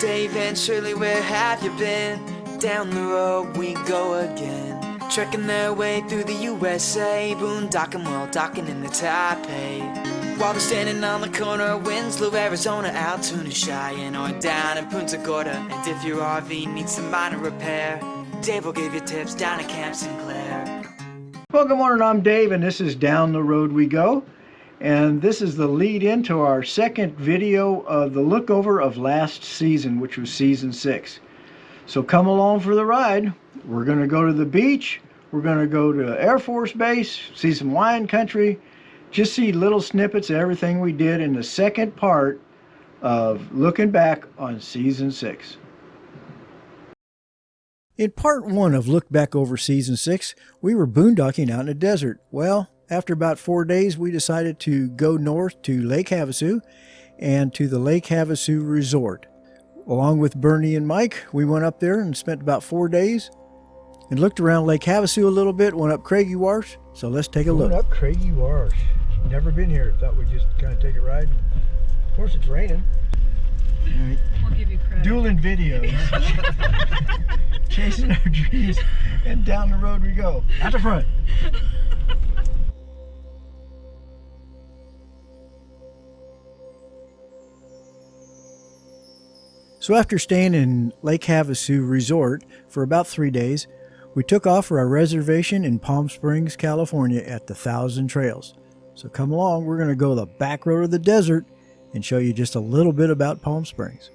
Dave and Shirley, where have you been? Down the road we go again. Trekking their way through the USA, boondocking while docking in the Taipei. While they're standing on the corner of Winslow, Arizona, Altoona, Cheyenne, or down in Punta Gorda. And if your RV needs some minor repair, Dave will give you tips down at Camp Sinclair. Well, good morning, I'm Dave, and this is Down the Road We Go. And this is the lead into our second video of the look over of last season, which was season 6. So come along for the ride. We're going to go to the beach. We're going to go to Air Force Base, see some wine country, just see little snippets of everything we did in the second part of looking back on season 6. In part 1 of Look Back Over Season 6, we were boondocking out in the desert. Well, after about 4 days, we decided to go north to Lake Havasu and to the Lake Havasu Resort. Along with Bernie and Mike, we went up there and spent about 4 days and looked around Lake Havasu a little bit, went up Craigie Wash. So let's take a look. Up Craigie Wash. Never been here. Thought we'd just kind of take a ride. Of course, it's raining. Right. We'll give you credit. Dueling videos. Chasing our dreams, and down the road we go. Out the front. So after staying in Lake Havasu Resort for about 3 days, we took off for our reservation in Palm Springs, California at the 1,000 Trails. So come along, we're going to go the back road of the desert and show you just a little bit about Palm Springs.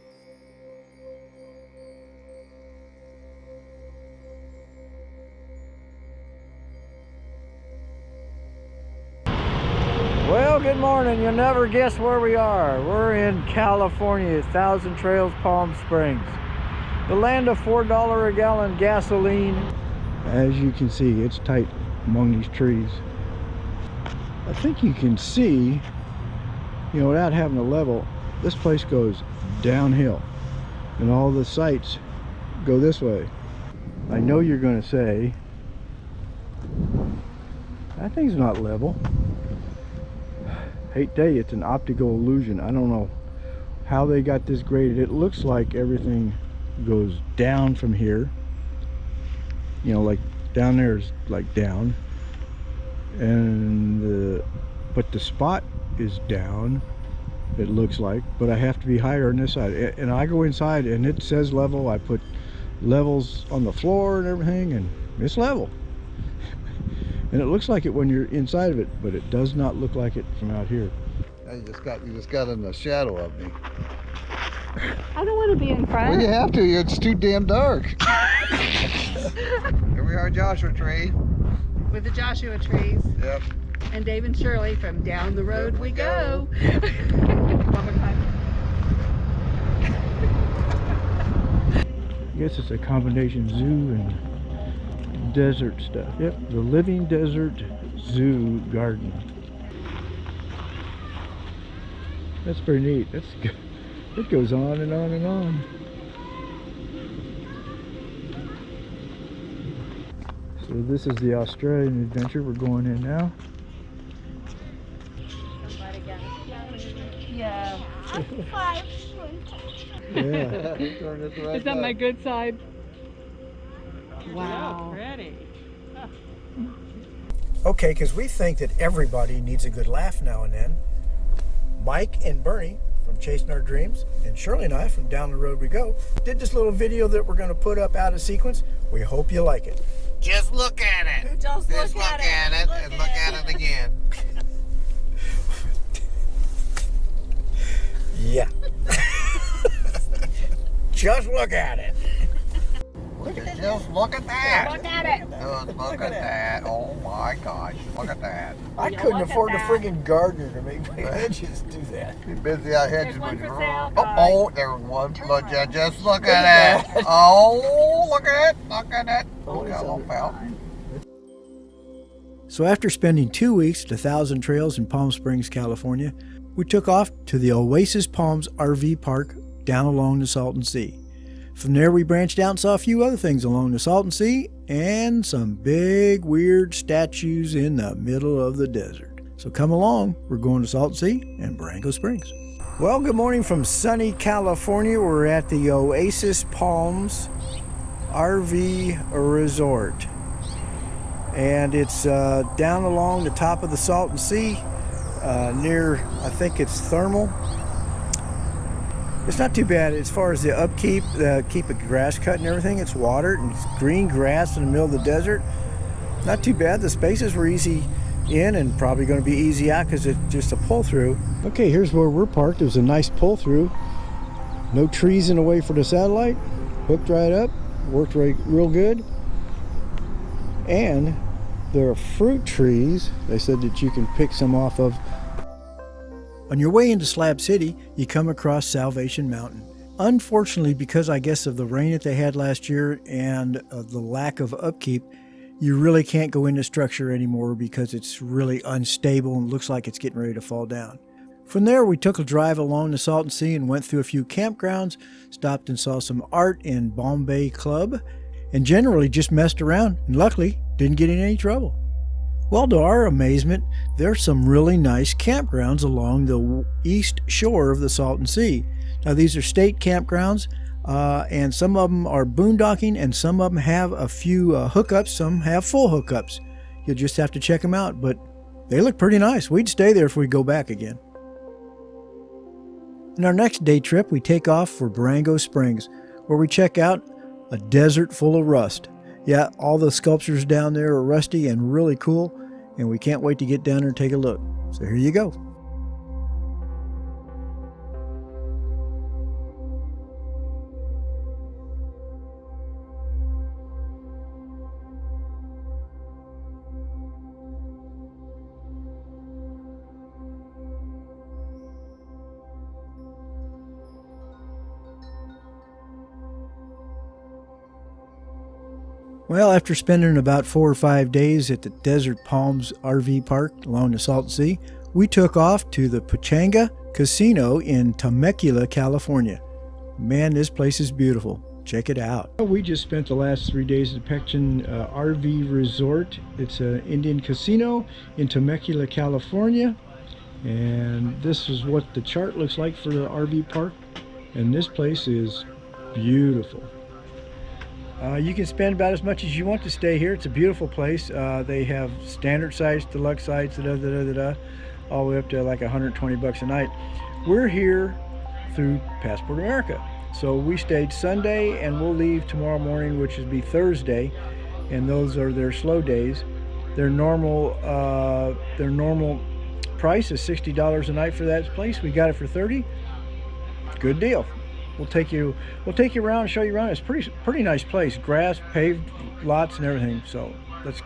Well, good morning. You'll never guess where we are. We're in California, 1,000 Trails, Palm Springs. The land of $4 a gallon gasoline. As you can see, it's tight among these trees. I think you can see, you know, without having a level, this place goes downhill. And all the sights go this way. I know you're going to say, that thing's not level. Hate to tell you, it's an optical illusion. I don't know how they got this graded. It looks like everything goes down from here. You know, like down there is like down. And but the spot is down, it looks like. But I have to be higher on this side. And I go inside and it says level. I put levels on the floor and everything, and it's level. And it looks like it when you're inside of it, but it does not look like it from out here. You just got in the shadow of me. I don't want to be in front. Well, you have to. It's too damn dark. Here we are, Joshua Tree. With the Joshua trees. Yep. And Dave and Shirley from Down the Road We Go. One more time. I guess it's a combination zoo and desert stuff. Yep, the Living Desert Zoo Garden. That's pretty neat. That's good. It goes on and on and on. So this is the Australian adventure we're going in now. Yeah. Yeah. Is that my good side? Wow. Pretty. Okay, because we think that everybody needs a good laugh now and then. Mike and Bernie from Chasing Our Dreams and Shirley and I from Down the Road We Go did this little video that we're going to put up out of sequence. We hope you like it. Just look at it. Just look at it and look at it again. Yeah. Just look at it. Just look at that. Look at it. Just look at that. Oh my gosh. Look at that. I couldn't afford a friggin' gardener to make my hedges do that. You're busy out hedges. There's one for sale, Oh, there's one. Look, just look at it. Oh, look at it. Look at it. Look at little fountain. So after spending 2 weeks at 1,000 Trails in Palm Springs, California, we took off to the Oasis Palms RV Park down along the Salton Sea. From there we branched out and saw a few other things along the Salton Sea and some big weird statues in the middle of the desert. So come along, we're going to Salton Sea and Barranco Springs. Well, good morning from sunny California. We're at the Oasis Palms RV Resort. And it's down along the top of the Salton Sea near, I think it's Thermal. It's not too bad as far as the upkeep, keep the grass cut and everything. It's watered and it's green grass in the middle of the desert. Not too bad. The spaces were easy in and probably going to be easy out because it's just a pull through. Okay, here's where we're parked. There's a nice pull through. No trees in the way for the satellite. Hooked right up. Worked real good. And there are fruit trees. They said that you can pick some off of. On your way into Slab City, you come across Salvation Mountain. Unfortunately, because I guess of the rain that they had last year and the lack of upkeep, you really can't go into structure anymore because it's really unstable and looks like it's getting ready to fall down. From there, we took a drive along the Salton Sea and went through a few campgrounds, stopped and saw some art in Bombay Club, and generally just messed around and luckily didn't get in any trouble. Well, to our amazement, there's some really nice campgrounds along the east shore of the Salton Sea. Now, these are state campgrounds, and some of them are boondocking, and some of them have a few hookups. Some have full hookups. You'll just have to check them out, but they look pretty nice. We'd stay there if we go back again. In our next day trip, we take off for Barango Springs, where we check out a desert full of rust. Yeah, all the sculptures down there are rusty and really cool, and we can't wait to get down there and take a look. So here you go. Well, after spending about 4 or 5 days at the Desert Palms RV Park along the Salton Sea, we took off to the Pechanga Casino in Temecula, California. Man, this place is beautiful. Check it out. We just spent the last 3 days at the Pechanga RV Resort. It's an Indian casino in Temecula, California. And this is what the chart looks like for the RV park. And this place is beautiful. You can spend about as much as you want to stay here. It's a beautiful place. They have standard size, deluxe size, all the way up to like $120 a night. We're here through Passport America. So we stayed Sunday and we'll leave tomorrow morning, which would be Thursday. And those are their slow days. Their normal price is $60 a night for that place. We got it for $30. Good deal. We'll take you around and show you around. It's pretty nice place. Grass, paved lots and everything. So let's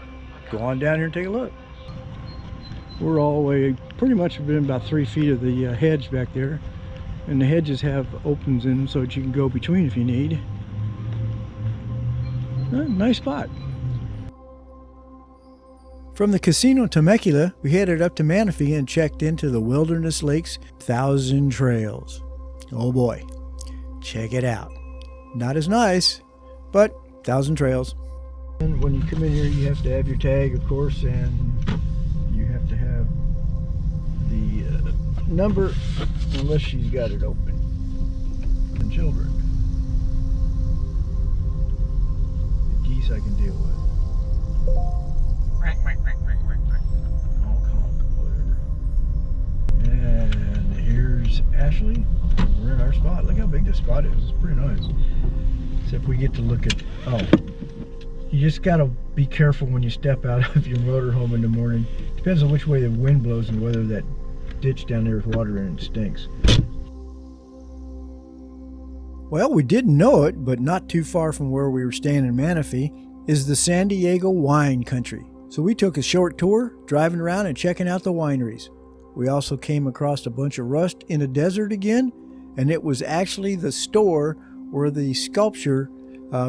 go on down here and take a look. We're all the way, pretty much within about 3 feet of the hedge back there. And the hedges have opens in them so that you can go between if you need. Nice spot. From the Casino Temecula, we headed up to Manatee and checked into the Wilderness Lakes 1,000 Trails. Oh boy. Check it out. Not as nice, but 1,000 trails. And when you come in here, you have to have your tag, of course, and you have to have the number, unless she's got it open. And children. The geese I can deal with. Honk, honk, whatever. And here's Ashley. We're in our spot. Look how big this spot is. It's pretty nice. Except we get to look at, you just gotta be careful when you step out of your motorhome in the morning. Depends on which way the wind blows and whether that ditch down there with water in it stinks. Well, we didn't know it, but not too far from where we were staying in Manatee is the San Diego wine country. So we took a short tour, driving around and checking out the wineries. We also came across a bunch of rust in the desert again, and it was actually the store where the sculpture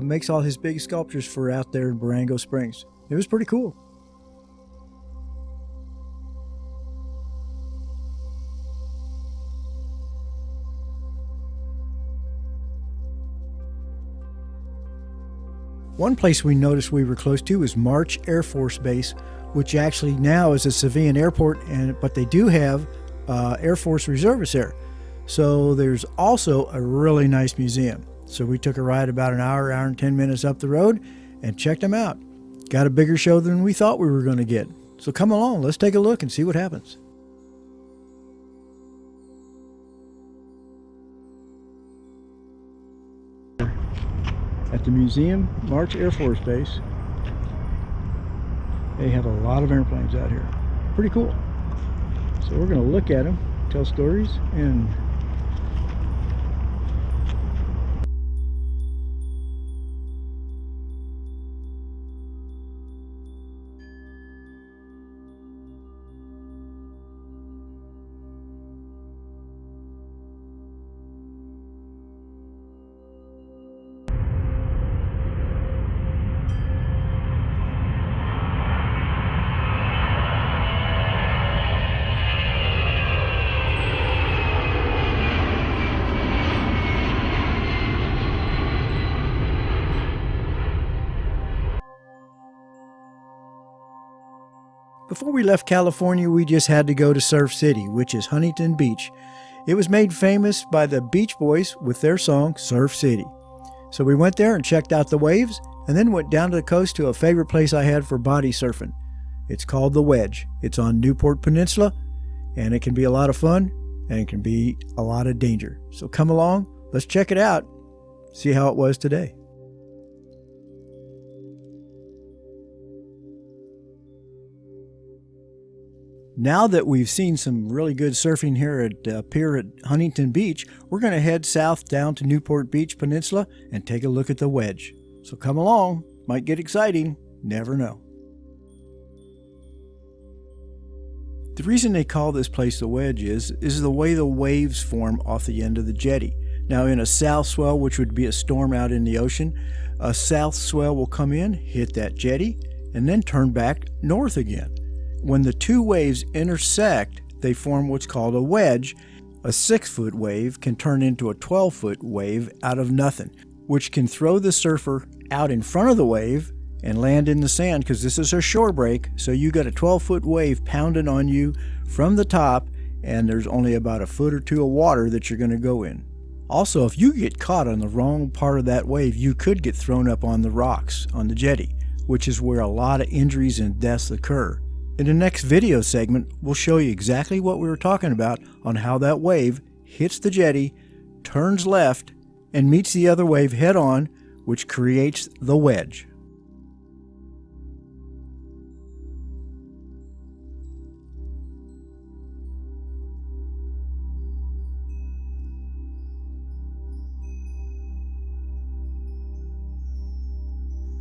makes all his big sculptures for out there in Barango Springs. It was pretty cool. One place we noticed we were close to was March Air Force Base, which actually now is a civilian airport, but they do have Air Force reservists there. So there's also a really nice museum. So we took a ride about an hour and 10 minutes up the road and checked them out. Got a bigger show than we thought we were going to get. So come along, let's take a look and see what happens. At the museum, March Air Force Base, they have a lot of airplanes out here. Pretty cool. So we're going to look at them, tell stories, and before we left California, we just had to go to Surf City, which is Huntington Beach. It was made famous by the Beach Boys with their song, Surf City. So we went there and checked out the waves, and then went down to the coast to a favorite place I had for body surfing. It's called The Wedge. It's on Newport Peninsula, and it can be a lot of fun, and it can be a lot of danger. So come along, let's check it out, see how it was today. Now that we've seen some really good surfing here at pier at Huntington Beach, we're going to head south down to Newport Beach Peninsula and take a look at the Wedge. So come along, might get exciting, never know. The reason they call this place the Wedge is the way the waves form off the end of the jetty. Now in a south swell, which would be a storm out in the ocean, a south swell will come in, hit that jetty, and then turn back north again. When the two waves intersect, they form what's called a wedge. A 6-foot wave can turn into a 12-foot wave out of nothing, which can throw the surfer out in front of the wave and land in the sand, because this is a shore break. So you got a 12-foot wave pounding on you from the top, and there's only about a foot or two of water that you're going to go in. Also, if you get caught on the wrong part of that wave, you could get thrown up on the rocks on the jetty, which is where a lot of injuries and deaths occur. In the next video segment, we'll show you exactly what we were talking about on how that wave hits the jetty, turns left, and meets the other wave head on, which creates the wedge.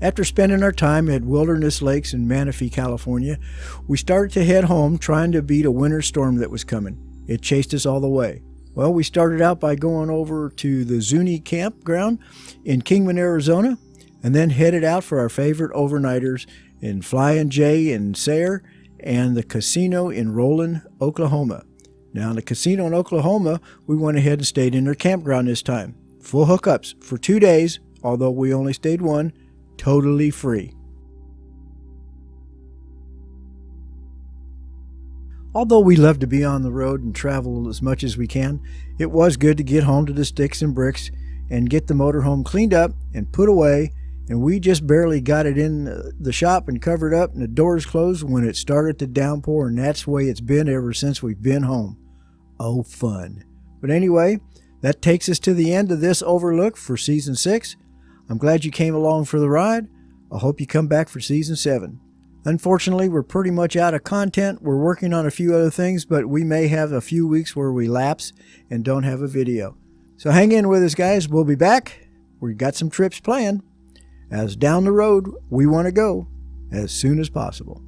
After spending our time at Wilderness Lakes in Manistee, California, we started to head home trying to beat a winter storm that was coming. It chased us all the way. Well, we started out by going over to the Zuni campground in Kingman, Arizona, and then headed out for our favorite overnighters in Flying J in Sayre and the casino in Roland, Oklahoma. Now, in the casino in Oklahoma, we went ahead and stayed in their campground this time. Full hookups for 2 days, although we only stayed one. Totally free. Although we love to be on the road and travel as much as we can, it was good to get home to the sticks and bricks and get the motorhome cleaned up and put away, and we just barely got it in the shop and covered up and the doors closed when it started to downpour, and that's the way it's been ever since we've been home. Oh, fun. But anyway, that takes us to the end of this overlook for Season 6. I'm glad you came along for the ride. I hope you come back for Season 7. Unfortunately, we're pretty much out of content. We're working on a few other things, but we may have a few weeks where we lapse and don't have a video. So hang in with us, guys. We'll be back. We've got some trips planned. As down the road, we want to go as soon as possible.